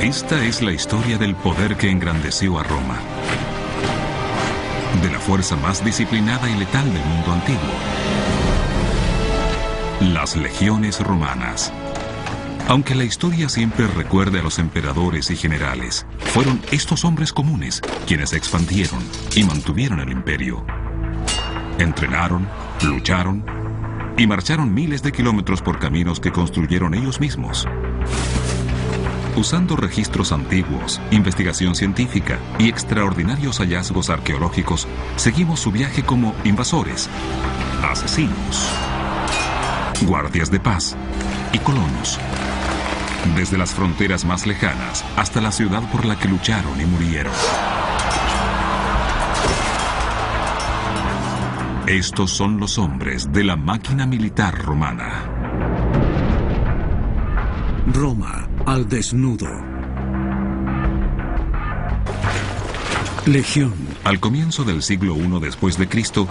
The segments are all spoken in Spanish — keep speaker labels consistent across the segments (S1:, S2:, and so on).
S1: Esta es la historia del poder que engrandeció a Roma, de la fuerza más disciplinada y letal del mundo antiguo, las legiones romanas. Aunque la historia siempre recuerde a los emperadores y generales, fueron estos hombres comunes quienes expandieron y mantuvieron el imperio. Entrenaron, lucharon y marcharon miles de kilómetros por caminos que construyeron ellos mismos. Usando registros antiguos, investigación científica y extraordinarios hallazgos arqueológicos, seguimos su viaje como invasores, asesinos, guardias de paz y colonos. Desde las fronteras más lejanas hasta la ciudad por la que lucharon y murieron. Estos son los hombres de la máquina militar romana.
S2: Roma al desnudo. Legión.
S1: Al comienzo del siglo I después de Cristo,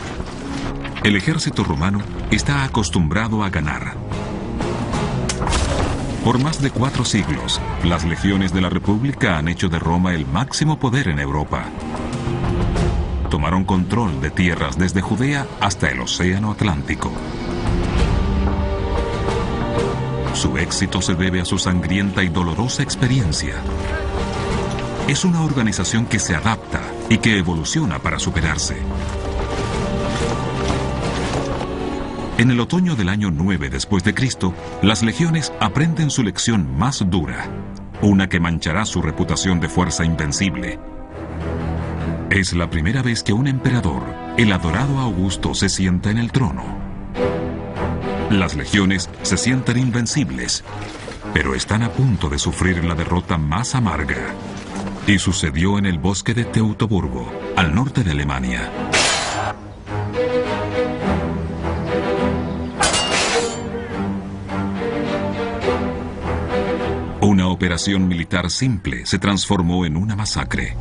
S1: el ejército romano está acostumbrado a ganar. Por más de 4 siglos, las legiones de la República han hecho de Roma el máximo poder en Europa. Tomaron control de tierras desde Judea hasta el Océano Atlántico. Su éxito se debe a su sangrienta y dolorosa experiencia. Es una organización que se adapta y que evoluciona para superarse. En el otoño del año 9 después de Cristo, las legiones aprenden su lección más dura, una que manchará su reputación de fuerza invencible. Es la primera vez que un emperador, el adorado Augusto, se sienta en el trono. Las legiones se sienten invencibles, pero están a punto de sufrir la derrota más amarga. Y sucedió en el bosque de Teutoburgo, al norte de Alemania. Una operación militar simple se transformó en una masacre.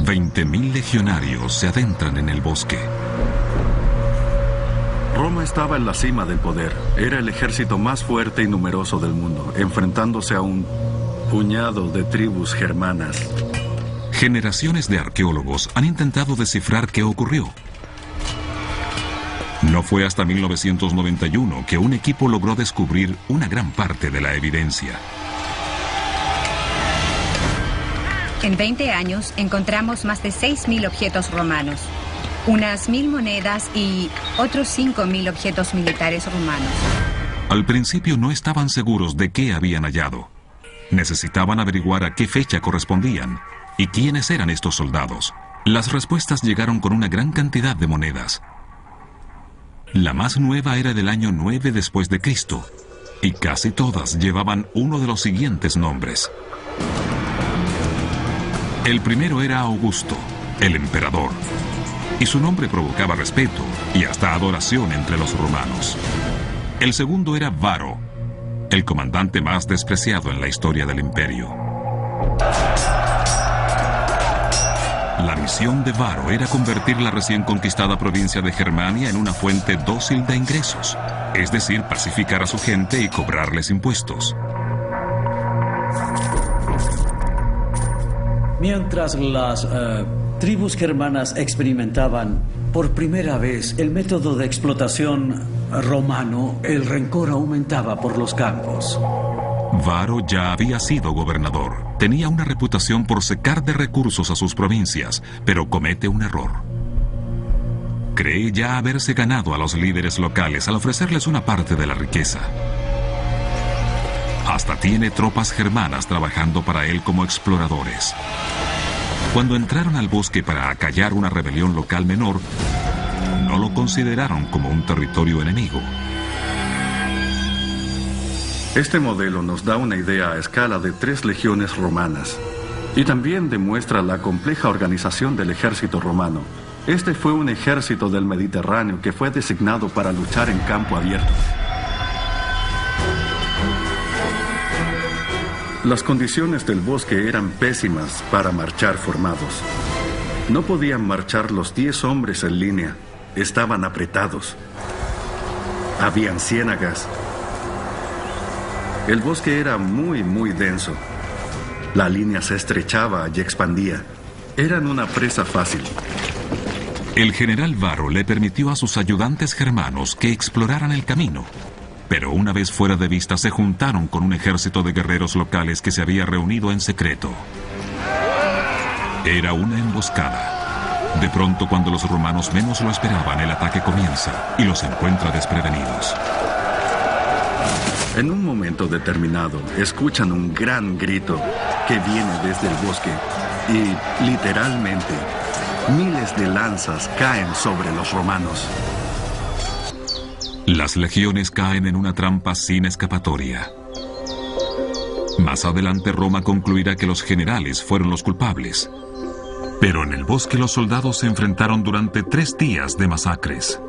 S1: $20,000 legionarios se adentran en el bosque.
S3: Roma estaba en la cima del poder. Era el ejército más fuerte y numeroso del mundo, enfrentándose a un puñado de tribus germanas.
S1: Generaciones de arqueólogos han intentado descifrar qué ocurrió. No fue hasta 1991 que un equipo logró descubrir una gran parte de la evidencia.
S4: En 20 años encontramos más de 6.000 objetos romanos, unas 1.000 monedas y otros 5.000 objetos militares romanos.
S1: Al principio no estaban seguros de qué habían hallado. Necesitaban averiguar a qué fecha correspondían y quiénes eran estos soldados. Las respuestas llegaron con una gran cantidad de monedas. La más nueva era del año 9 después de Cristo, y casi todas llevaban uno de los siguientes nombres. El primero era Augusto, el emperador, y su nombre provocaba respeto y hasta adoración entre los romanos. El segundo era Varo, el comandante más despreciado en la historia del imperio. La misión de Varo era convertir la recién conquistada provincia de Germania en una fuente dócil de ingresos, es decir, pacificar a su gente y cobrarles impuestos.
S2: Mientras las tribus germanas experimentaban por primera vez el método de explotación romano, el rencor aumentaba por los campos.
S1: Varo ya había sido gobernador. Tenía una reputación por secar de recursos a sus provincias, pero comete un error. Cree ya haberse ganado a los líderes locales al ofrecerles una parte de la riqueza. Hasta tiene tropas germanas trabajando para él como exploradores. Cuando entraron al bosque para acallar una rebelión local menor, no lo consideraron como un territorio enemigo.
S3: Este modelo nos da una idea a escala de 3 legiones romanas y también demuestra la compleja organización del ejército romano. Este fue un ejército del Mediterráneo que fue designado para luchar en campo abierto. Las condiciones del bosque eran pésimas para marchar formados. No podían marchar los 10 hombres en línea, estaban apretados. Habían ciénagas. El bosque era muy denso. La línea se estrechaba y expandía. Eran una presa fácil.
S1: El general Varro le permitió a sus ayudantes germanos que exploraran el camino, pero una vez fuera de vista se juntaron con un ejército de guerreros locales que se había reunido en secreto. Era una emboscada. De pronto, cuando los romanos menos lo esperaban, el ataque comienza y los encuentra desprevenidos.
S3: En un momento determinado, escuchan un gran grito que viene desde el bosque y, literalmente, miles de lanzas caen sobre los romanos.
S1: Las legiones caen en una trampa sin escapatoria. Más adelante Roma concluirá que los generales fueron los culpables. Pero en el bosque los soldados se enfrentaron durante 3 días de masacres.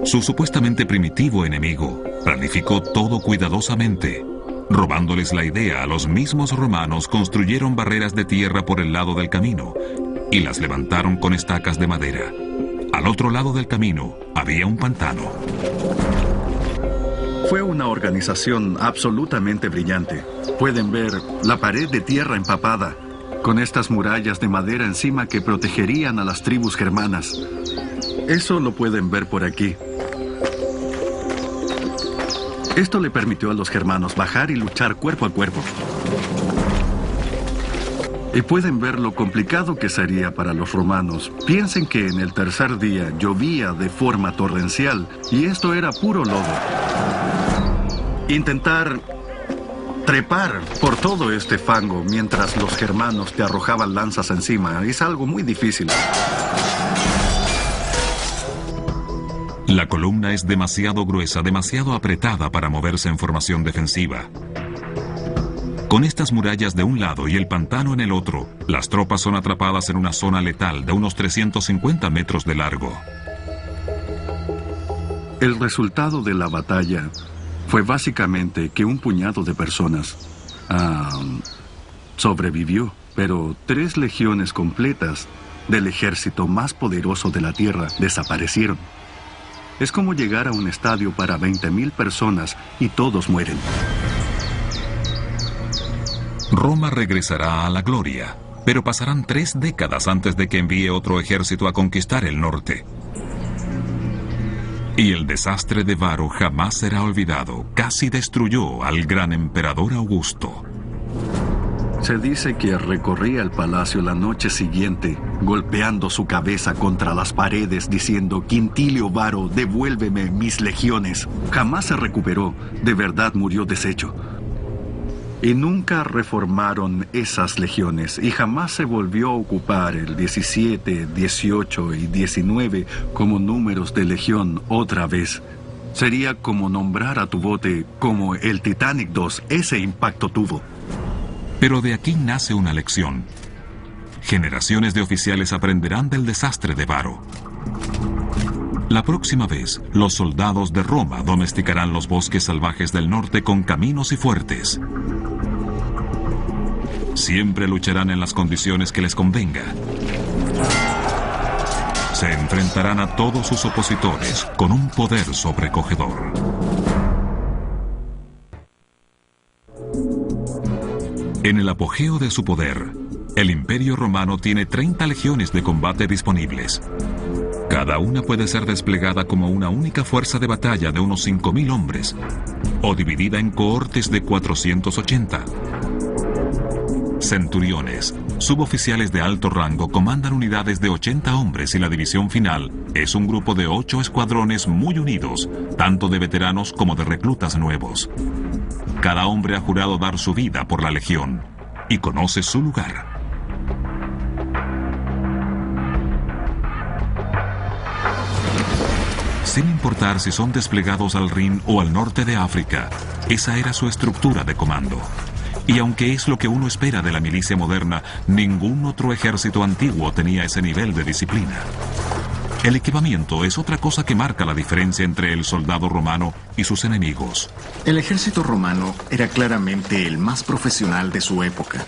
S1: Su supuestamente primitivo enemigo planificó todo cuidadosamente. Robándoles la idea a los mismos romanos, construyeron barreras de tierra por el lado del camino y las levantaron con estacas de madera. Al otro lado del camino había un pantano.
S3: Fue una organización absolutamente brillante. Pueden ver la pared de tierra empapada, con estas murallas de madera encima que protegerían a las tribus germanas. Eso lo pueden ver por aquí. Esto le permitió a los germanos bajar y luchar cuerpo a cuerpo. Y pueden ver lo complicado que sería para los romanos. Piensen que en el tercer día llovía de forma torrencial y esto era puro lodo. Intentar trepar por todo este fango mientras los germanos te arrojaban lanzas encima es algo muy difícil.
S1: La columna es demasiado gruesa, demasiado apretada para moverse en formación defensiva. Con estas murallas de un lado y el pantano en el otro, las tropas son atrapadas en una zona letal de unos 350 metros de largo.
S3: El resultado de la batalla fue básicamente que un puñado de personas sobrevivió, pero 3 legiones completas del ejército más poderoso de la tierra desaparecieron. Es como llegar a un estadio para 20,000 personas y todos mueren.
S1: Roma regresará a la gloria, pero pasarán 3 décadas antes de que envíe otro ejército a conquistar el norte. Y el desastre de Varro jamás será olvidado. Casi destruyó al gran emperador Augusto.
S3: Se dice que recorría el palacio la noche siguiente, golpeando su cabeza contra las paredes, diciendo: Quintilio Varro, devuélveme mis legiones. Jamás se recuperó, de verdad murió deshecho. Y nunca reformaron esas legiones, y jamás se volvió a ocupar el 17, 18 y 19 como números de legión otra vez. Sería como nombrar a tu bote como el Titanic 2, ese impacto tuvo.
S1: Pero de aquí nace una lección. Generaciones de oficiales aprenderán del desastre de Varro. La próxima vez, los soldados de Roma domesticarán los bosques salvajes del norte con caminos y fuertes. Siempre lucharán en las condiciones que les convenga. Se enfrentarán a todos sus opositores con un poder sobrecogedor. En el apogeo de su poder, el Imperio Romano tiene 30 legiones de combate disponibles. Cada una puede ser desplegada como una única fuerza de batalla de unos 5,000 hombres, o dividida en cohortes de 480. Centuriones, suboficiales de alto rango, comandan unidades de 80 hombres y la división final es un grupo de 8 escuadrones muy unidos, tanto de veteranos como de reclutas nuevos. Cada hombre ha jurado dar su vida por la legión y conoce su lugar. Sin importar si son desplegados al Rin o al norte de África, esa era su estructura de comando. Y aunque es lo que uno espera de la milicia moderna, ningún otro ejército antiguo tenía ese nivel de disciplina. El equipamiento es otra cosa que marca la diferencia entre el soldado romano y sus enemigos.
S5: El ejército romano era claramente el más profesional de su época.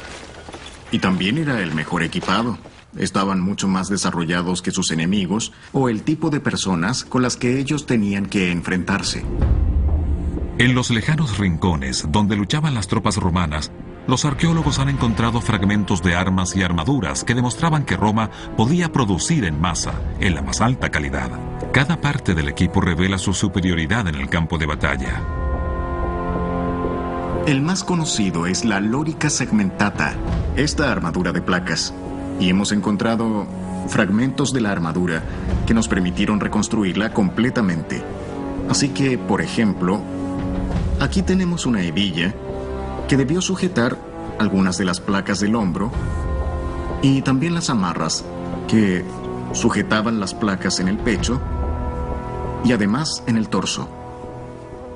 S5: Y también era el mejor equipado. estaban mucho más desarrollados que sus enemigos o el tipo de personas con las que ellos tenían que enfrentarse.
S1: En los lejanos rincones donde luchaban las tropas romanas, los arqueólogos han encontrado fragmentos de armas y armaduras que demostraban que Roma podía producir en masa, en la más alta calidad. Cada parte del equipo revela su superioridad en el campo de batalla.
S5: El más conocido es la Lorica Segmentata, esta armadura de placas. Y hemos encontrado fragmentos de la armadura que nos permitieron reconstruirla completamente. Así que, por ejemplo, aquí tenemos una hebilla que debió sujetar algunas de las placas del hombro y también las amarras que sujetaban las placas en el pecho y además en el torso.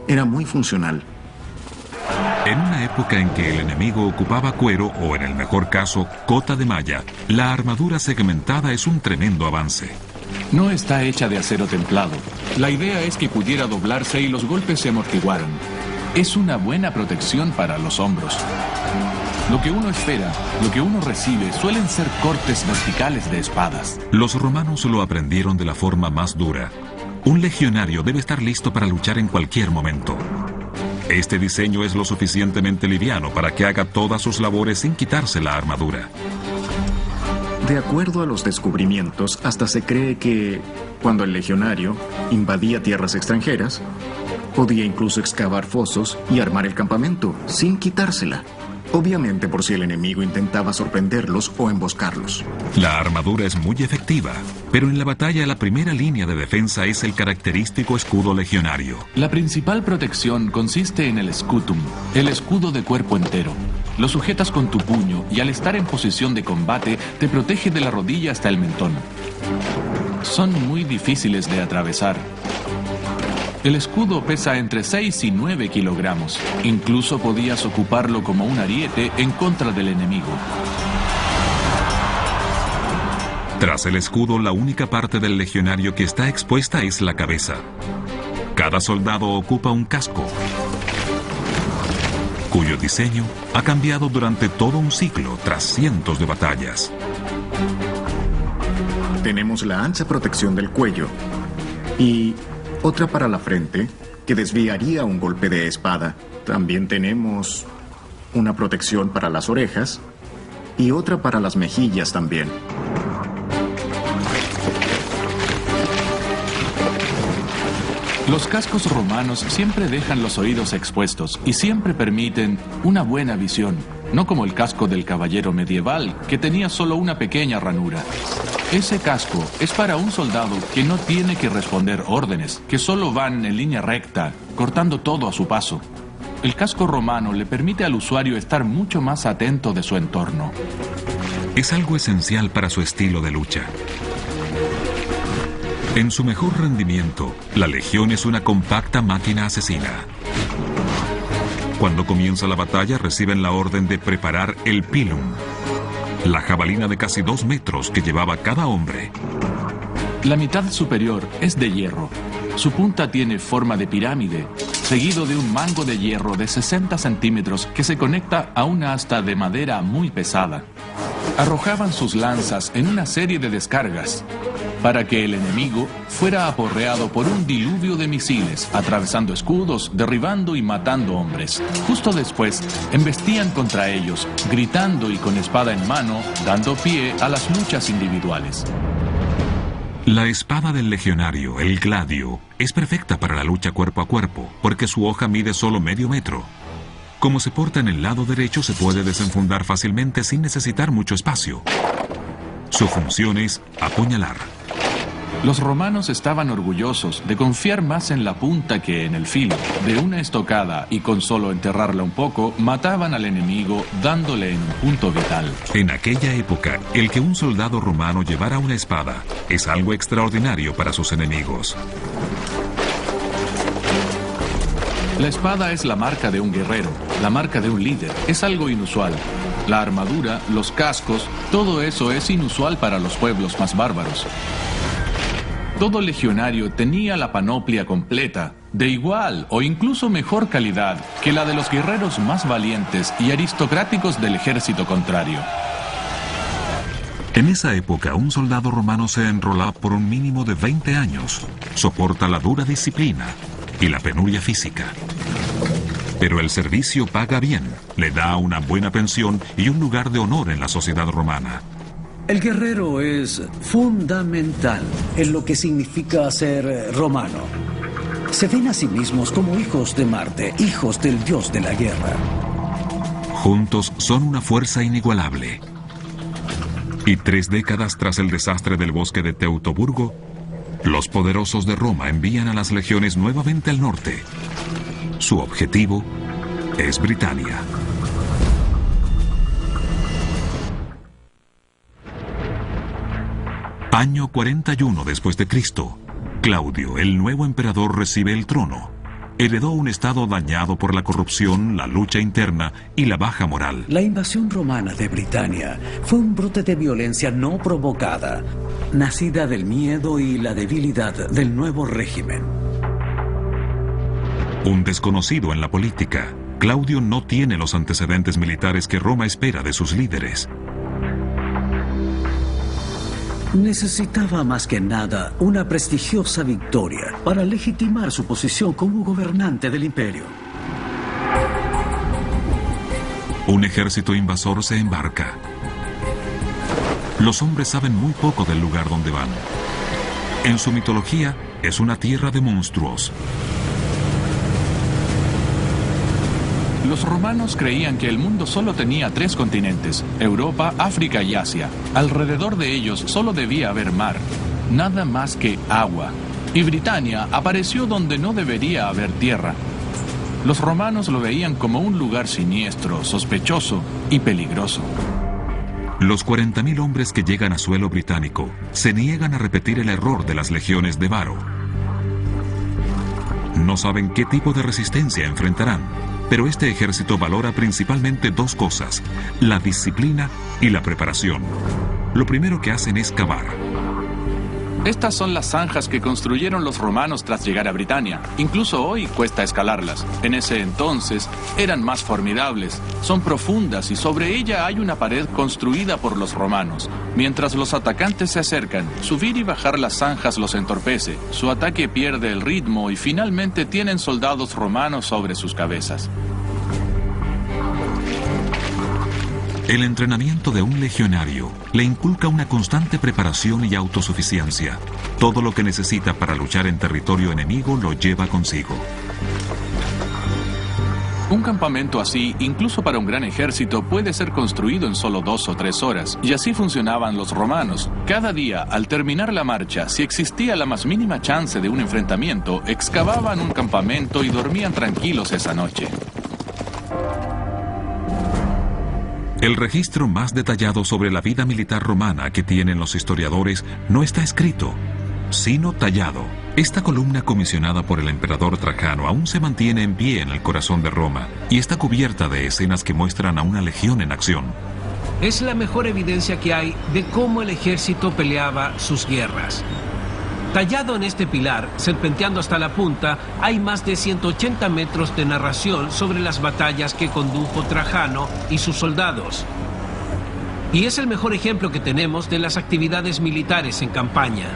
S5: Era muy funcional.
S1: En una época en que el enemigo ocupaba cuero o, en el mejor caso, cota de malla, la armadura segmentada es un tremendo avance.
S6: No está hecha de acero templado. La idea es que pudiera doblarse y los golpes se amortiguaran. Es una buena protección para los hombros. Lo que uno espera, lo que uno recibe, suelen ser cortes verticales de espadas.
S1: Los romanos lo aprendieron de la forma más dura. Un legionario debe estar listo para luchar en cualquier momento. Este diseño es lo suficientemente liviano para que haga todas sus labores sin quitarse la armadura.
S5: De acuerdo a los descubrimientos, hasta se cree que cuando el legionario invadía tierras extranjeras, podía incluso excavar fosos y armar el campamento sin quitársela. Obviamente por si el enemigo intentaba sorprenderlos o emboscarlos.
S1: La armadura es muy efectiva, pero en la batalla la primera línea de defensa es el característico escudo legionario.
S6: La principal protección consiste en el scutum, el escudo de cuerpo entero. Lo sujetas con tu puño y al estar en posición de combate te protege de la rodilla hasta el mentón. Son muy difíciles de atravesar. El escudo pesa entre 6 y 9 kilogramos. Incluso podías ocuparlo como un ariete en contra del enemigo.
S1: Tras el escudo, la única parte del legionario que está expuesta es la cabeza. Cada soldado ocupa un casco, cuyo diseño ha cambiado durante todo un siglo tras cientos de batallas.
S5: Tenemos la ancha protección del cuello y otra para la frente que desviaría un golpe de espada. También tenemos una protección para las orejas y otra para las mejillas también.
S6: Los cascos romanos siempre dejan los oídos expuestos y siempre permiten una buena visión, no como el casco del caballero medieval, que tenía solo una pequeña ranura. Ese casco es para un soldado que no tiene que responder órdenes, que solo van en línea recta, cortando todo a su paso. El casco romano le permite al usuario estar mucho más atento de su entorno.
S1: Es algo esencial para su estilo de lucha. En su mejor rendimiento, la legión es una compacta máquina asesina. Cuando comienza la batalla, reciben la orden de preparar el pilum, la jabalina de casi 2 metros que llevaba cada hombre.
S6: La mitad superior es de hierro. Su punta tiene forma de pirámide, seguido de un mango de hierro de 60 centímetros que se conecta a una asta de madera muy pesada. Arrojaban sus lanzas en una serie de descargas para que el enemigo fuera aporreado por un diluvio de misiles, atravesando escudos, derribando y matando hombres. Justo después, embestían contra ellos, gritando y con espada en mano, dando pie a las luchas individuales.
S1: La espada del legionario, el gladio, es perfecta para la lucha cuerpo a cuerpo, porque su hoja mide solo medio metro. Como se porta en el lado derecho, se puede desenfundar fácilmente sin necesitar mucho espacio. Su función es apuñalar.
S6: Los romanos estaban orgullosos de confiar más en la punta que en el filo. De una estocada y con solo enterrarla un poco, mataban al enemigo dándole en un punto vital.
S1: En aquella época, el que un soldado romano llevara una espada es algo extraordinario para sus enemigos.
S6: La espada es la marca de un guerrero, la marca de un líder. Es algo inusual. La armadura, los cascos, todo eso es inusual para los pueblos más bárbaros. Todo legionario tenía la panoplia completa, de igual o incluso mejor calidad que la de los guerreros más valientes y aristocráticos del ejército contrario.
S1: En esa época, un soldado romano se enrolaba por un mínimo de 20 años, soporta la dura disciplina y la penuria física. Pero el servicio paga bien, le da una buena pensión y un lugar de honor en la sociedad romana.
S2: El guerrero es fundamental en lo que significa ser romano. Se ven a sí mismos como hijos de Marte, hijos del dios de la guerra.
S1: Juntos son una fuerza inigualable. Y 3 décadas tras el desastre del bosque de Teutoburgo, los poderosos de Roma envían a las legiones nuevamente al norte. Su objetivo es Britania. Año 41 después de Cristo, Claudio, el nuevo emperador, recibe el trono. Heredó un estado dañado por la corrupción, la lucha interna y la baja moral.
S2: La invasión romana de Britania fue un brote de violencia no provocada, nacida del miedo y la debilidad del nuevo régimen.
S1: Un desconocido en la política, Claudio no tiene los antecedentes militares que Roma espera de sus líderes.
S2: Necesitaba más que nada una prestigiosa victoria para legitimar su posición como gobernante del imperio.
S1: Un ejército invasor se embarca. Los hombres saben muy poco del lugar donde van. En su mitología, es una tierra de monstruos.
S6: Los romanos creían que el mundo solo tenía 3 continentes, Europa, África y Asia. Alrededor de ellos solo debía haber mar, nada más que agua. Y Britania apareció donde no debería haber tierra. Los romanos lo veían como un lugar siniestro, sospechoso y peligroso.
S1: Los 40.000 hombres que llegan a suelo británico se niegan a repetir el error de las legiones de Varo. No saben qué tipo de resistencia enfrentarán. Pero este ejército valora principalmente 2 cosas, la disciplina y la preparación. Lo primero que hacen es cavar.
S6: Estas son las zanjas que construyeron los romanos tras llegar a Britania. Incluso hoy cuesta escalarlas. En ese entonces eran más formidables. Son profundas y sobre ella hay una pared construida por los romanos. Mientras los atacantes se acercan, subir y bajar las zanjas los entorpece. Su ataque pierde el ritmo y finalmente tienen soldados romanos sobre sus cabezas.
S1: El entrenamiento de un legionario le inculca una constante preparación y autosuficiencia. Todo lo que necesita para luchar en territorio enemigo lo lleva consigo.
S6: Un campamento así, incluso para un gran ejército, puede ser construido en solo 2 o 3 horas. Y así funcionaban los romanos. Cada día, al terminar la marcha, si existía la más mínima chance de un enfrentamiento, excavaban un campamento y dormían tranquilos esa noche.
S1: El registro más detallado sobre la vida militar romana que tienen los historiadores no está escrito, sino tallado. Esta columna comisionada por el emperador Trajano aún se mantiene en pie en el corazón de Roma y está cubierta de escenas que muestran a una legión en acción.
S7: Es la mejor evidencia que hay de cómo el ejército peleaba sus guerras. Tallado en este pilar, serpenteando hasta la punta, hay más de 180 metros de narración sobre las batallas que condujo Trajano y sus soldados. Y es el mejor ejemplo que tenemos de las actividades militares en campaña.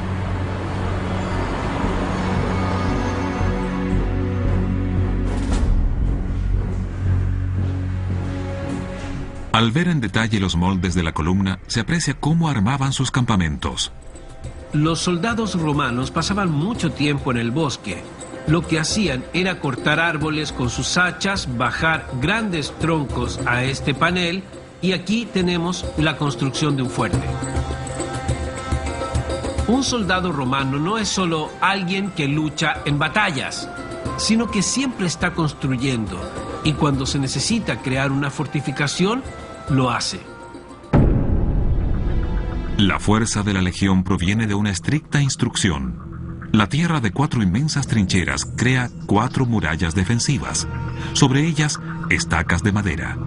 S1: Al ver en detalle los moldes de la columna, se aprecia cómo armaban sus campamentos.
S7: Los soldados romanos pasaban mucho tiempo en el bosque. Lo que hacían era cortar árboles con sus hachas, bajar grandes troncos a este panel y aquí tenemos la construcción de un fuerte. Un soldado romano no es solo alguien que lucha en batallas, sino que siempre está construyendo y cuando se necesita crear una fortificación, lo hace.
S1: La fuerza de la legión proviene de una estricta instrucción. La tierra de 4 inmensas trincheras crea 4 murallas defensivas. Sobre ellas, estacas de madera.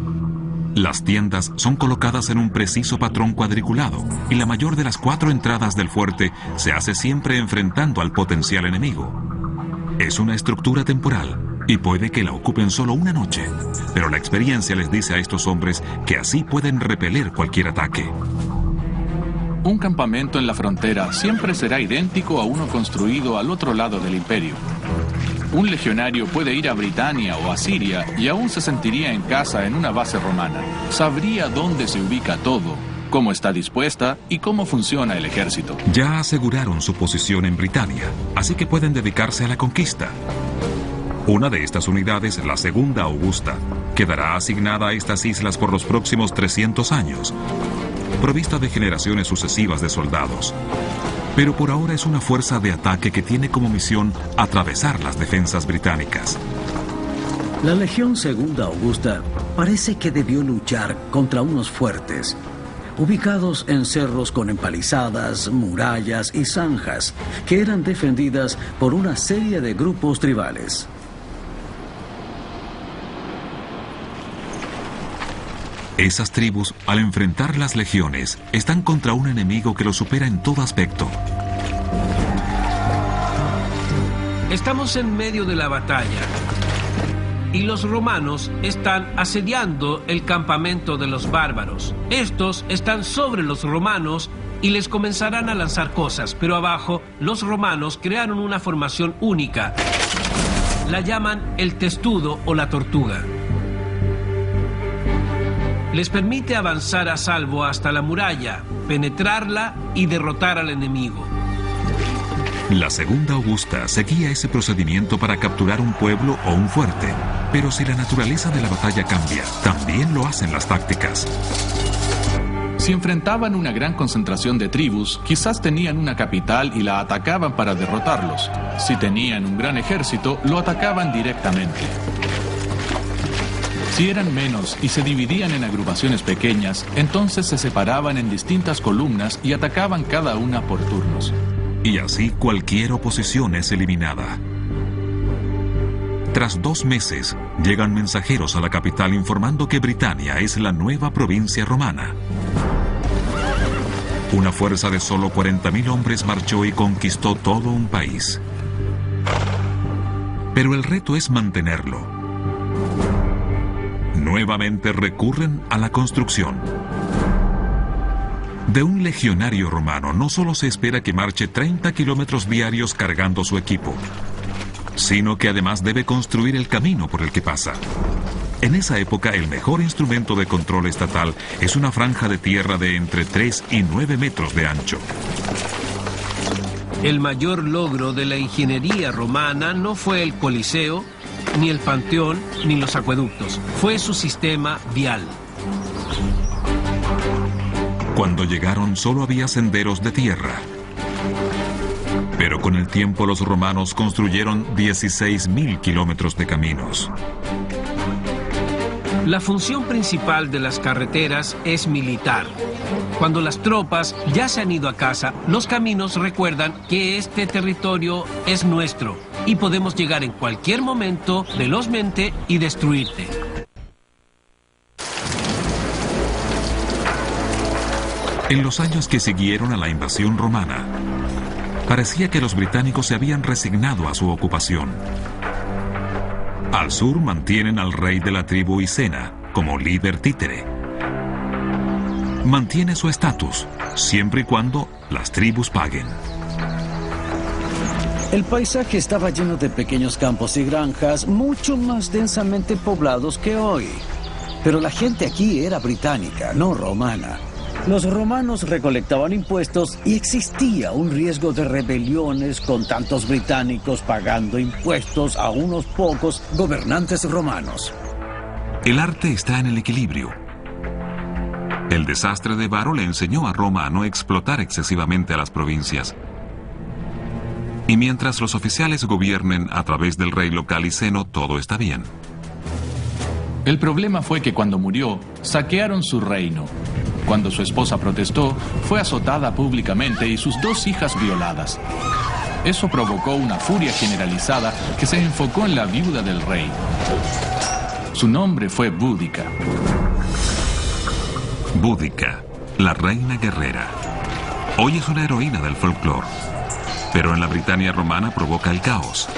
S1: Las tiendas son colocadas en un preciso patrón cuadriculado y la mayor de las 4 entradas del fuerte se hace siempre enfrentando al potencial enemigo. Es una estructura temporal y puede que la ocupen solo una noche, pero la experiencia les dice a estos hombres que así pueden repeler cualquier ataque.
S6: un campamento en la frontera siempre será idéntico a uno construido al otro lado del imperio. Un legionario puede ir a Britania o a Siria y aún se sentiría en casa en una base romana. Sabría dónde se ubica todo, cómo está dispuesta y cómo funciona el ejército.
S1: Ya aseguraron su posición en Britania, así que pueden dedicarse a la conquista. Una de estas unidades, la Segunda Augusta, quedará asignada a estas islas por los próximos 300 años, provista de generaciones sucesivas de soldados. Pero por ahora es una fuerza de ataque que tiene como misión atravesar las defensas británicas.
S2: La Legión Segunda Augusta parece que debió luchar contra unos fuertes, ubicados en cerros con empalizadas, murallas y zanjas, que eran defendidas por una serie de grupos tribales.
S1: Esas tribus, al enfrentar las legiones, están contra un enemigo que los supera en todo aspecto.
S7: Estamos en medio de la batalla y los romanos están asediando el campamento de los bárbaros. Estos están sobre los romanos y les comenzarán a lanzar cosas, pero abajo los romanos crearon una formación única. La llaman el testudo o la tortuga. Les permite avanzar a salvo hasta la muralla, penetrarla y derrotar al enemigo.
S1: La Segunda Augusta seguía ese procedimiento para capturar un pueblo o un fuerte, pero si la naturaleza de la batalla cambia, también lo hacen las tácticas.
S6: Si enfrentaban una gran concentración de tribus, quizás tenían una capital y la atacaban para derrotarlos. Si tenían un gran ejército, lo atacaban directamente. Si eran menos y se dividían en agrupaciones pequeñas, entonces se separaban en distintas columnas y atacaban cada una por turnos.
S1: Y así cualquier oposición es eliminada. Tras 2 meses, llegan mensajeros a la capital informando que Britania es la nueva provincia romana. Una fuerza de solo 40.000 hombres marchó y conquistó todo un país. Pero el reto es mantenerlo. Nuevamente recurren a la construcción. De un legionario romano no solo se espera que marche 30 kilómetros diarios cargando su equipo, sino que además debe construir el camino por el que pasa. En esa época, el mejor instrumento de control estatal es una franja de tierra de entre 3 y 9 metros de ancho.
S7: El mayor logro de la ingeniería romana no fue el Coliseo, ni el Panteón, ni los acueductos. Fue su sistema vial.
S1: Cuando llegaron solo había senderos de tierra. Pero con el tiempo los romanos construyeron 16.000 kilómetros de caminos.
S7: La función principal de las carreteras es militar. Cuando las tropas ya se han ido a casa, los caminos recuerdan que este territorio es nuestro y podemos llegar en cualquier momento velozmente y destruirte.
S1: En los años que siguieron a la invasión romana, parecía que los británicos se habían resignado a su ocupación. Al sur mantienen al rey de la tribu Icena como líder títere. Mantiene su estatus, siempre y cuando las tribus paguen.
S2: El paisaje estaba lleno de pequeños campos y granjas, mucho más densamente poblados que hoy. Pero la gente aquí era británica, no romana. Los romanos recolectaban impuestos y existía un riesgo de rebeliones con tantos británicos pagando impuestos a unos pocos gobernantes romanos.
S1: El arte está en el equilibrio. El desastre de Varo le enseñó a Roma a no explotar excesivamente a las provincias. Y mientras los oficiales gobiernen a través del rey local Iceno, todo está bien.
S6: El problema fue que cuando murió, saquearon su reino. Cuando su esposa protestó, fue azotada públicamente y sus 2 hijas violadas. Eso provocó una furia generalizada que se enfocó en la viuda del rey. Su nombre fue Boudica.
S1: Boudica, la reina guerrera. Hoy es una heroína del folclore, pero en la Britania romana provoca el caos.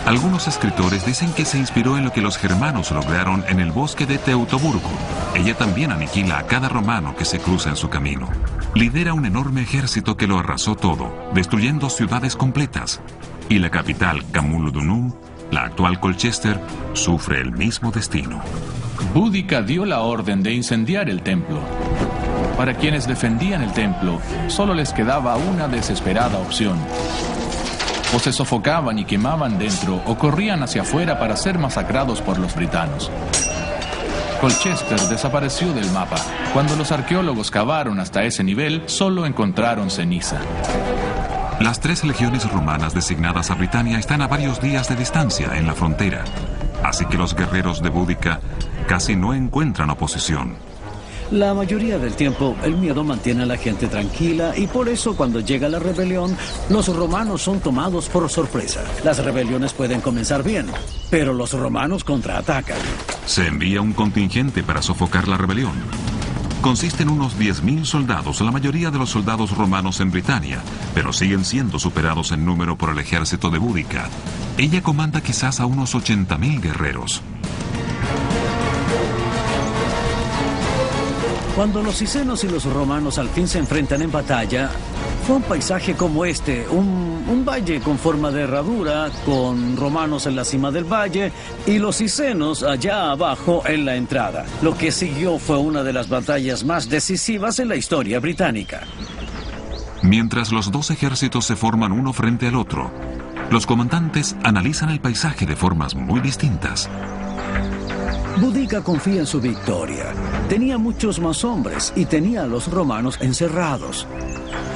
S1: Algunos escritores dicen que se inspiró en lo que los germanos lograron en el bosque de Teutoburgo. Ella también aniquila a cada romano que se cruza en su camino. Lidera un enorme ejército que lo arrasó todo, destruyendo ciudades completas. Y la capital, Camulodunum, la actual Colchester, sufre el mismo destino.
S6: Boudica dio la orden de incendiar el templo. Para quienes defendían el templo, solo les quedaba una desesperada opción. O se sofocaban y quemaban dentro, o corrían hacia afuera para ser masacrados por los britanos. Colchester desapareció del mapa. Cuando los arqueólogos cavaron hasta ese nivel, solo encontraron ceniza.
S1: Las 3 legiones romanas designadas a Britania están a varios días de distancia en la frontera, así que los guerreros de Boudica casi no encuentran oposición.
S2: La mayoría del tiempo, el miedo mantiene a la gente tranquila y por eso cuando llega la rebelión, los romanos son tomados por sorpresa. Las rebeliones pueden comenzar bien, pero los romanos contraatacan.
S1: Se envía un contingente para sofocar la rebelión. Consiste en unos 10.000 soldados, la mayoría de los soldados romanos en Britania, pero siguen siendo superados en número por el ejército de Boudica. Ella comanda quizás a unos 80.000 guerreros.
S2: Cuando los cisenos y los romanos al fin se enfrentan en batalla, fue un paisaje como este, un valle con forma de herradura, con romanos en la cima del valle y los cisenos allá abajo en la entrada. Lo que siguió fue una de las batallas más decisivas en la historia británica.
S1: Mientras los 2 ejércitos se forman uno frente al otro, los comandantes analizan el paisaje de formas muy distintas.
S2: Boudica confía en su victoria. Tenía muchos más hombres y tenía a los romanos encerrados.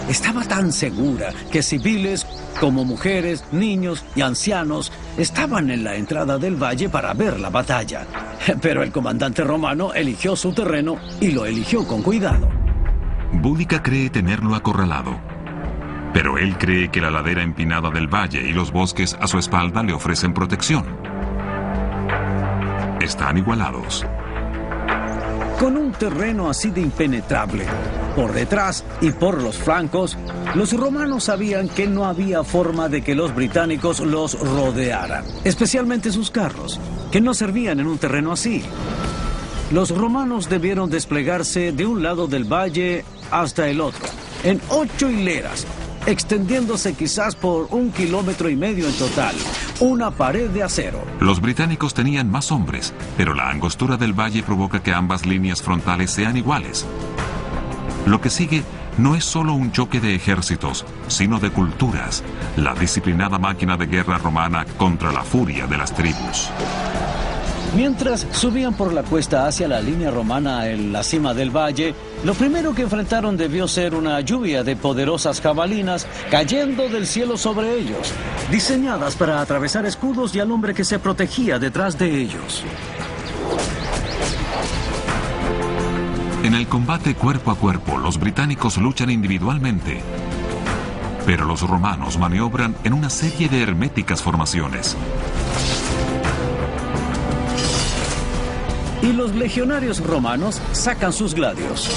S2: Estaba tan segura que civiles como mujeres, niños y ancianos estaban en la entrada del valle para ver la batalla. Pero el comandante romano eligió su terreno y lo eligió con cuidado.
S1: Boudica cree tenerlo acorralado, pero él cree que la ladera empinada del valle y los bosques a su espalda le ofrecen protección. Están igualados.
S2: Con un terreno así de impenetrable, por detrás y por los flancos, los romanos sabían que no había forma de que los británicos los rodearan, especialmente sus carros, que no servían en un terreno así. Los romanos debieron desplegarse de un lado del valle hasta el otro, en 8 hileras, extendiéndose quizás por 1,5 kilómetros en total, una pared de acero.
S1: Los británicos tenían más hombres, pero la angostura del valle provoca que ambas líneas frontales sean iguales. Lo que sigue no es solo un choque de ejércitos, sino de culturas, la disciplinada máquina de guerra romana contra la furia de las tribus.
S2: Mientras subían por la cuesta hacia la línea romana en la cima del valle, lo primero que enfrentaron debió ser una lluvia de poderosas jabalinas cayendo del cielo sobre ellos, diseñadas para atravesar escudos y al hombre que se protegía detrás de ellos.
S1: En el combate cuerpo a cuerpo, los británicos luchan individualmente, pero los romanos maniobran en una serie de herméticas formaciones.
S2: Y los legionarios romanos sacan sus gladios.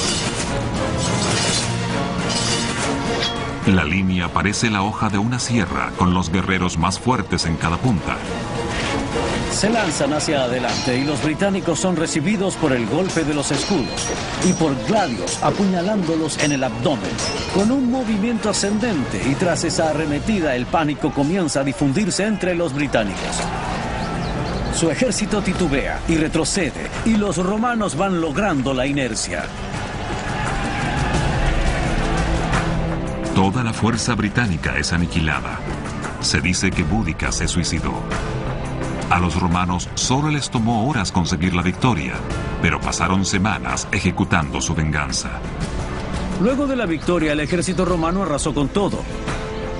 S1: La línea parece la hoja de una sierra, con los guerreros más fuertes en cada punta.
S2: Se lanzan hacia adelante y los británicos son recibidos por el golpe de los escudos y por gladios apuñalándolos en el abdomen. Con un movimiento ascendente y tras esa arremetida, el pánico comienza a difundirse entre los británicos. Su ejército titubea y retrocede, y los romanos van logrando la inercia.
S1: Toda la fuerza británica es aniquilada. Se dice que Boudica se suicidó. A los romanos solo les tomó horas conseguir la victoria, pero pasaron semanas ejecutando su venganza.
S2: Luego de la victoria, el ejército romano arrasó con todo.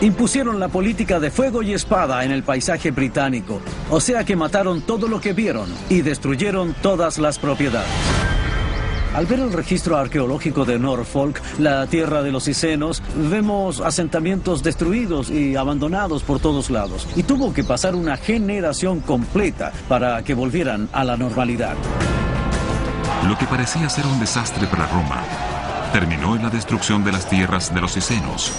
S2: Impusieron la política de fuego y espada en el paisaje británico, o sea que mataron todo lo que vieron y destruyeron todas las propiedades. Al ver el registro arqueológico de Norfolk, la tierra de los cisenos, vemos asentamientos destruidos y abandonados por todos lados. Y tuvo que pasar una generación completa para que volvieran a la normalidad.
S1: Lo que parecía ser un desastre para Roma terminó en la destrucción de las tierras de los cisenos.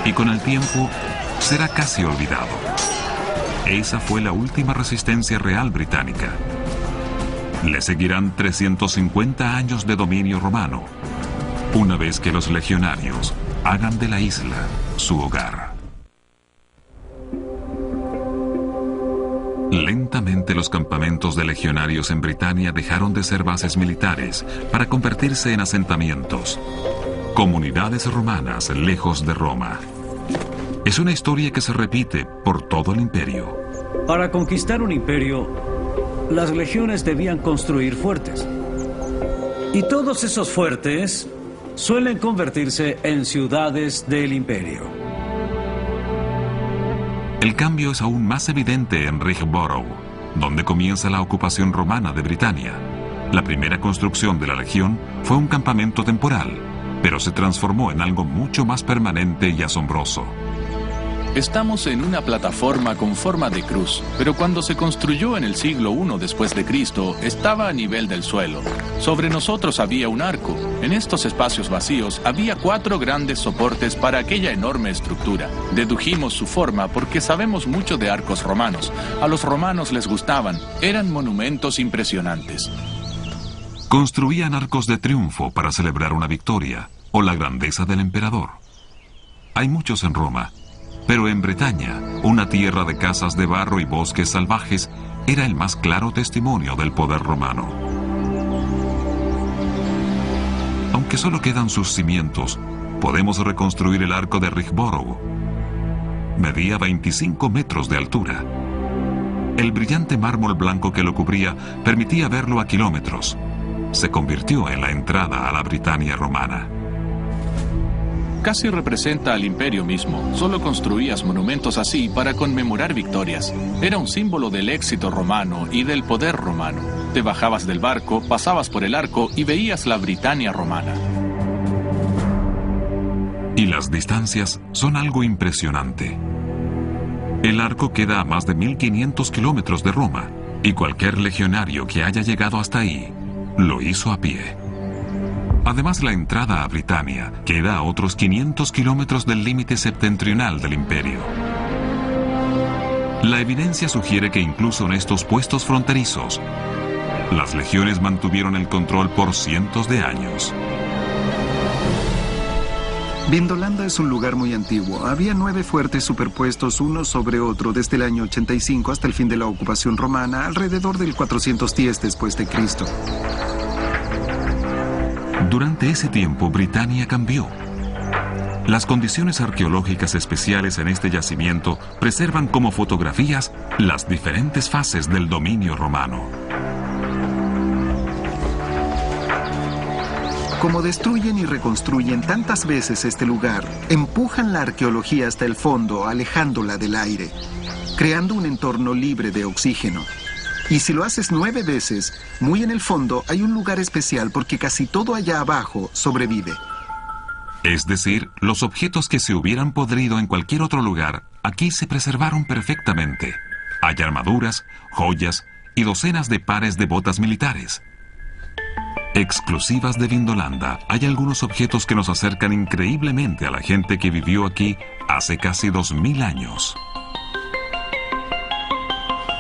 S1: Y con el tiempo será casi olvidado. esa fue la última resistencia real británica. Le seguirán 350 años de dominio romano, una vez que los legionarios hagan de la isla su hogar. Lentamente los campamentos de legionarios en Britania dejaron de ser bases militares para convertirse en asentamientos, comunidades romanas lejos de Roma. Es una historia que se repite por todo el imperio.
S2: Para conquistar un imperio, las legiones debían construir fuertes. Y todos esos fuertes suelen convertirse en ciudades del imperio.
S1: El cambio es aún más evidente en Richborough, donde comienza la ocupación romana de Britania. La primera construcción de la legión fue un campamento temporal, pero se transformó en algo mucho más permanente y asombroso.
S6: Estamos en una plataforma con forma de cruz, pero cuando se construyó en el siglo I después de Cristo, estaba a nivel del suelo. Sobre nosotros había un arco. En estos espacios vacíos había 4 grandes soportes para aquella enorme estructura. Dedujimos su forma porque sabemos mucho de arcos romanos. A los romanos les gustaban, eran monumentos impresionantes.
S1: Construían arcos de triunfo para celebrar una victoria o la grandeza del emperador. Hay muchos en Roma. Pero en Bretaña, una tierra de casas de barro y bosques salvajes, era el más claro testimonio del poder romano. Aunque solo quedan sus cimientos, podemos reconstruir el arco de Richborough. Medía 25 metros de altura. El brillante mármol blanco que lo cubría permitía verlo a kilómetros. Se convirtió en la entrada a la Britania romana.
S6: Casi representa al imperio mismo. Solo construías monumentos así para conmemorar victorias. Era un símbolo del éxito romano y del poder romano. Te bajabas del barco, pasabas por el arco y veías la Britania romana.
S1: Y las distancias son algo impresionante. El arco queda a más de 1500 kilómetros de Roma, y cualquier legionario que haya llegado hasta ahí, lo hizo a pie. Además, la entrada a Britania queda a otros 500 kilómetros del límite septentrional del imperio. La evidencia sugiere que incluso en estos puestos fronterizos, las legiones mantuvieron el control por cientos de años.
S8: Vindolanda es un lugar muy antiguo. Había 9 fuertes superpuestos uno sobre otro desde el año 85 hasta el fin de la ocupación romana, alrededor del 410 después de Cristo.
S1: Durante ese tiempo, Britania cambió. Las condiciones arqueológicas especiales en este yacimiento preservan como fotografías las diferentes fases del dominio romano.
S8: Como destruyen y reconstruyen tantas veces este lugar, empujan la arqueología hasta el fondo, alejándola del aire, creando un entorno libre de oxígeno. Y si lo haces 9 veces, muy en el fondo hay un lugar especial porque casi todo allá abajo sobrevive.
S1: Es decir, los objetos que se hubieran podrido en cualquier otro lugar, aquí se preservaron perfectamente. Hay armaduras, joyas y docenas de pares de botas militares. Exclusivas de Vindolanda, hay algunos objetos que nos acercan increíblemente a la gente que vivió aquí hace casi 2000 años.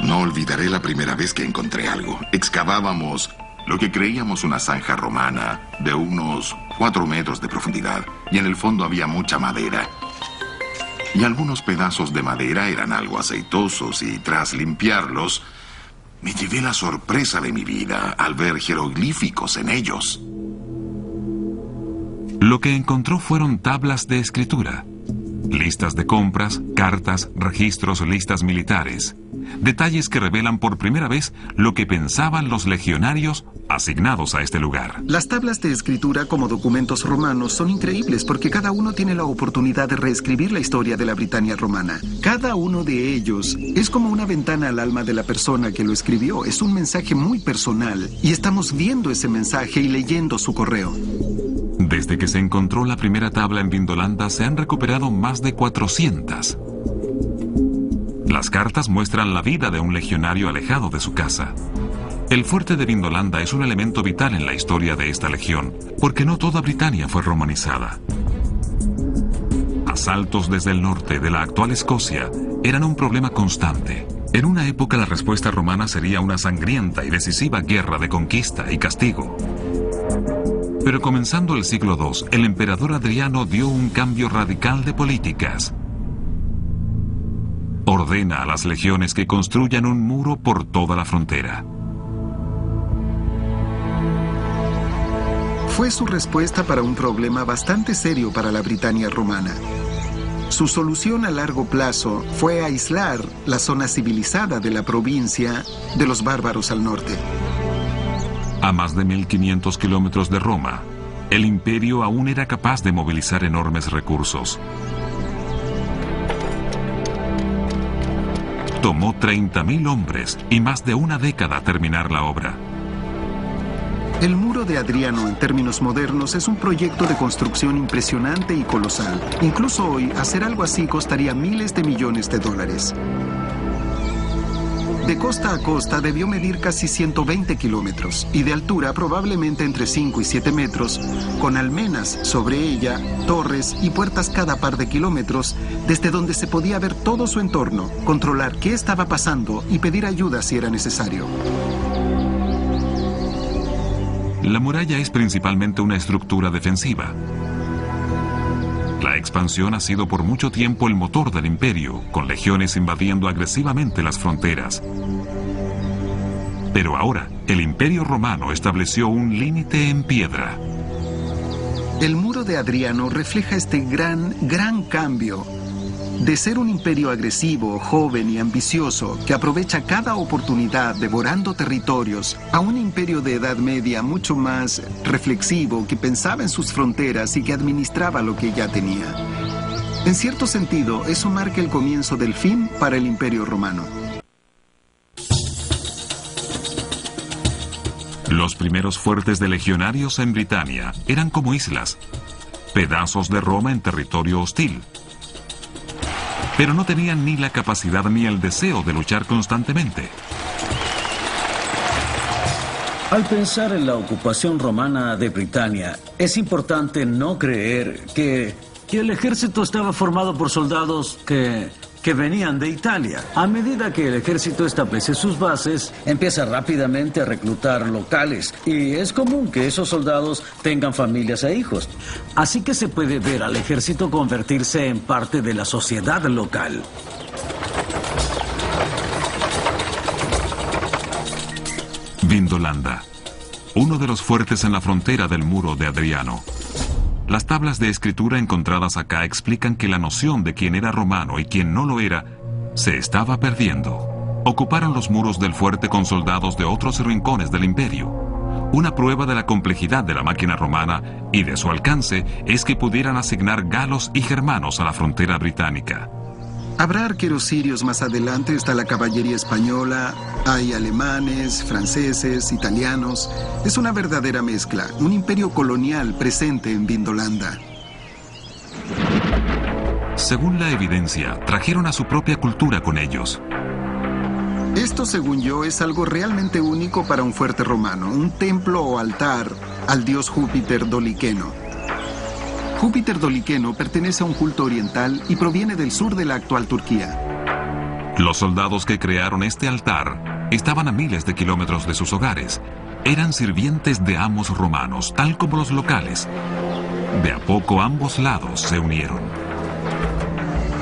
S9: No olvidaré la primera vez que encontré algo. Excavábamos lo que creíamos una zanja romana de unos 4 metros de profundidad, y en el fondo había mucha madera. Y algunos pedazos de madera eran algo aceitosos, y tras limpiarlos, me llevé la sorpresa de mi vida al ver jeroglíficos en ellos.
S1: Lo que encontró fueron tablas de escritura, listas de compras, cartas, registros, listas militares. Detalles que revelan por primera vez lo que pensaban los legionarios asignados a este lugar.
S8: Las tablas de escritura como documentos romanos son increíbles porque cada uno tiene la oportunidad de reescribir la historia de la Britania romana. Cada uno de ellos es como una ventana al alma de la persona que lo escribió. Es un mensaje muy personal y estamos viendo ese mensaje y leyendo su correo.
S1: Desde que se encontró la primera tabla en Vindolanda se han recuperado más de 400. Las cartas muestran la vida de un legionario alejado de su casa. El fuerte de Vindolanda es un elemento vital en la historia de esta legión, porque no toda Britania fue romanizada. Asaltos desde el norte de la actual Escocia eran un problema constante. En una época la respuesta romana sería una sangrienta y decisiva guerra de conquista y castigo. Pero comenzando el siglo II, el emperador Adriano dio un cambio radical de políticas. Ordena a las legiones que construyan un muro por toda la frontera.
S8: Fue su respuesta para un problema bastante serio para la Britania romana. Su solución a largo plazo fue aislar la zona civilizada de la provincia de los bárbaros al norte.
S1: A más de 1500 kilómetros de Roma, el imperio aún era capaz de movilizar enormes recursos. Tomó 30.000 hombres y más de una década terminar la obra.
S8: El muro de Adriano, en términos modernos, es un proyecto de construcción impresionante y colosal. Incluso hoy, hacer algo así costaría miles de millones de dólares. De costa a costa debió medir casi 120 kilómetros y de altura probablemente entre 5 y 7 metros, con almenas sobre ella, torres y puertas cada par de kilómetros, desde donde se podía ver todo su entorno, controlar qué estaba pasando y pedir ayuda si era necesario.
S1: La muralla es principalmente una estructura defensiva. La expansión ha sido por mucho tiempo el motor del imperio, con legiones invadiendo agresivamente las fronteras. Pero ahora, el Imperio Romano estableció un límite en piedra.
S8: El muro de Adriano refleja este gran cambio de ser un imperio agresivo, joven y ambicioso que aprovecha cada oportunidad devorando territorios a un imperio de Edad Media mucho más reflexivo que pensaba en sus fronteras y que administraba lo que ya tenía. En cierto sentido, eso marca el comienzo del fin para el Imperio Romano.
S1: Los primeros fuertes de legionarios en Britania eran como islas, pedazos de Roma en territorio hostil. Pero no tenían ni la capacidad ni el deseo de luchar constantemente.
S2: Al pensar en la ocupación romana de Britania, es importante no creer que el ejército estaba formado por soldados que venían de Italia. A medida que el ejército establece sus bases, empieza rápidamente a reclutar locales y es común que esos soldados tengan familias e hijos. Así que se puede ver al ejército convertirse en parte de la sociedad local.
S1: Vindolanda, uno de los fuertes en la frontera del muro de Adriano. Las tablas de escritura encontradas acá explican que la noción de quién era romano y quién no lo era se estaba perdiendo. Ocuparon los muros del fuerte con soldados de otros rincones del imperio. Una prueba de la complejidad de la máquina romana y de su alcance es que pudieran asignar galos y germanos a la frontera británica.
S8: Habrá arqueros sirios más adelante, está la caballería española, hay alemanes, franceses, italianos. Es una verdadera mezcla, un imperio colonial presente en Vindolanda.
S1: Según la evidencia, trajeron a su propia cultura con ellos.
S8: Esto, según yo, es algo realmente único para un fuerte romano, un templo o altar al dios Júpiter Doliqueno. Júpiter Doliqueno pertenece a un culto oriental y proviene del sur de la actual Turquía.
S1: Los soldados que crearon este altar estaban a miles de kilómetros de sus hogares. Eran sirvientes de amos romanos, tal como los locales. De a poco ambos lados se unieron.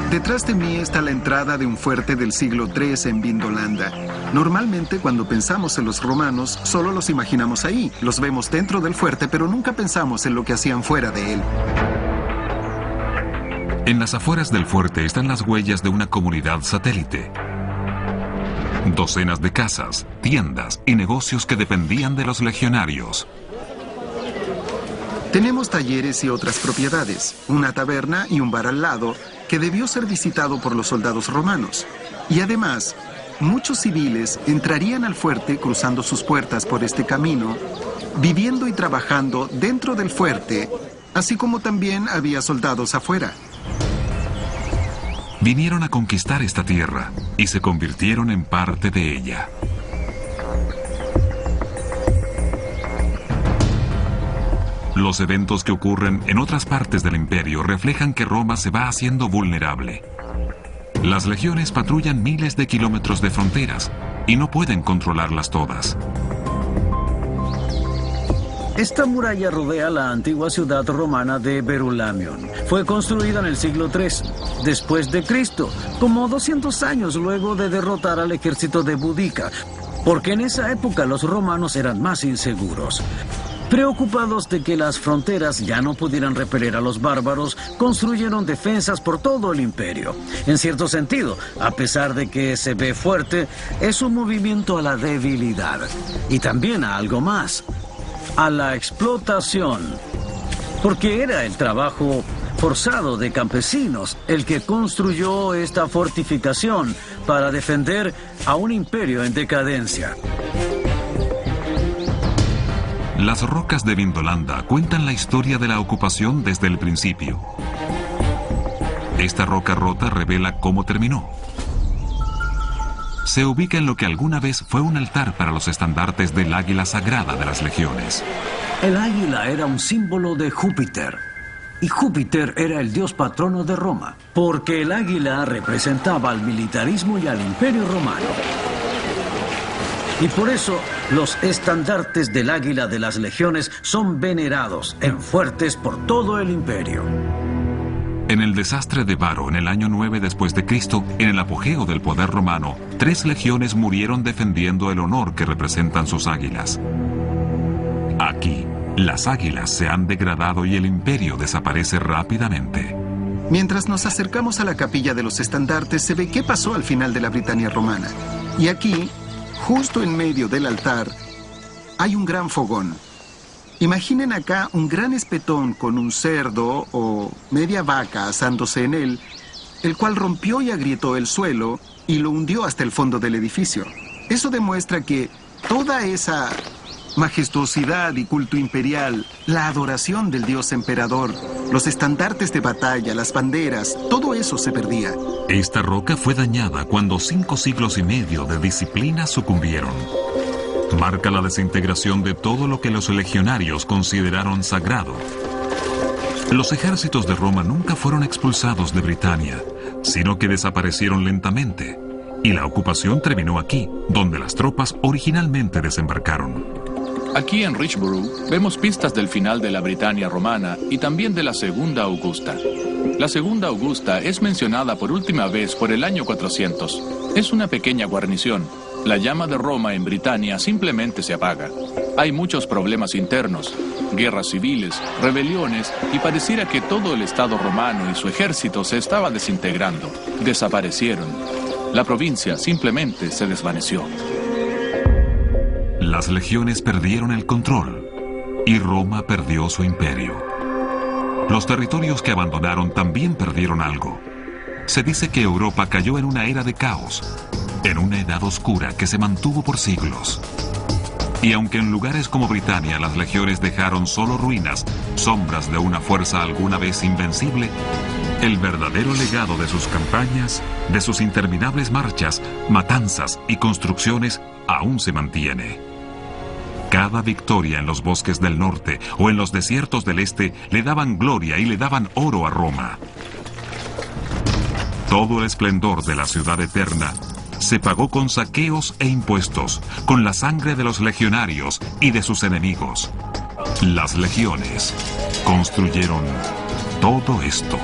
S8: Detrás de mí está la entrada de un fuerte del siglo III en Vindolanda. Normalmente cuando pensamos en los romanos, solo los imaginamos ahí. Los vemos dentro del fuerte, pero nunca pensamos en lo que hacían fuera de él.
S1: En las afueras del fuerte están las huellas de una comunidad satélite. Docenas de casas, tiendas y negocios que dependían de los legionarios.
S8: Tenemos talleres y otras propiedades, una taberna y un bar al lado, que debió ser visitado por los soldados romanos. Y además, muchos civiles entrarían al fuerte cruzando sus puertas por este camino, viviendo y trabajando dentro del fuerte, así como también había soldados afuera.
S1: Vinieron a conquistar esta tierra y se convirtieron en parte de ella. Los eventos que ocurren en otras partes del imperio reflejan que Roma se va haciendo vulnerable. Las legiones patrullan miles de kilómetros de fronteras y no pueden controlarlas todas.
S2: Esta muralla rodea la antigua ciudad romana de Verulamion. Fue construida en el siglo III después de Cristo, como 200 años luego de derrotar al ejército de Boudica, porque en esa época los romanos eran más inseguros. Preocupados de que las fronteras ya no pudieran repeler a los bárbaros, construyeron defensas por todo el imperio. En cierto sentido, a pesar de que se ve fuerte, es un movimiento a la debilidad. Y también a algo más, a la explotación. Porque era el trabajo forzado de campesinos el que construyó esta fortificación para defender a un imperio en decadencia.
S1: Las rocas de Vindolanda cuentan la historia de la ocupación desde el principio. Esta roca rota revela cómo terminó. Se ubica en lo que alguna vez fue un altar para los estandartes del águila sagrada de las legiones.
S2: El águila era un símbolo de Júpiter. Y Júpiter era el dios patrono de Roma, porque el águila representaba al militarismo y al imperio romano. Y por eso, los estandartes del águila de las legiones son venerados en fuertes por todo el imperio.
S1: En el desastre de Varo, en el año 9 después de Cristo, en el apogeo del poder romano, 3 legiones murieron defendiendo el honor que representan sus águilas. Aquí, las águilas se han degradado y el imperio desaparece rápidamente.
S8: Mientras nos acercamos a la capilla de los estandartes, se ve qué pasó al final de la Britania romana. Y aquí, justo en medio del altar, hay un gran fogón. Imaginen acá un gran espetón con un cerdo o media vaca asándose en él, el cual rompió y agrietó el suelo y lo hundió hasta el fondo del edificio. Eso demuestra que toda esa majestuosidad y culto imperial, la adoración del dios emperador, los estandartes de batalla, las banderas, todo eso se perdía.
S1: Esta roca fue dañada cuando 5 siglos y medio de disciplina sucumbieron. Marca la desintegración de todo lo que los legionarios consideraron sagrado. Los ejércitos de Roma nunca fueron expulsados de Britania, sino que desaparecieron lentamente. Y la ocupación terminó aquí, donde las tropas originalmente desembarcaron.
S6: Aquí en Richborough vemos pistas del final de la Britania romana y también de la Segunda Augusta. La Segunda Augusta es mencionada por última vez por el año 400. Es una pequeña guarnición. La llama de Roma en Britania simplemente se apaga. Hay muchos problemas internos, guerras civiles, rebeliones y pareciera que todo el Estado romano y su ejército se estaba desintegrando. Desaparecieron. La provincia simplemente se desvaneció.
S1: Las legiones perdieron el control y Roma perdió su imperio. Los territorios que abandonaron también perdieron algo. Se dice que Europa cayó en una era de caos, en una edad oscura que se mantuvo por siglos. Y aunque en lugares como Britania las legiones dejaron solo ruinas, sombras de una fuerza alguna vez invencible, el verdadero legado de sus campañas, de sus interminables marchas, matanzas y construcciones aún se mantiene. Cada victoria en los bosques del norte o en los desiertos del este le daban gloria y le daban oro a Roma. Todo el esplendor de la ciudad eterna se pagó con saqueos e impuestos, con la sangre de los legionarios y de sus enemigos. Las legiones construyeron todo esto.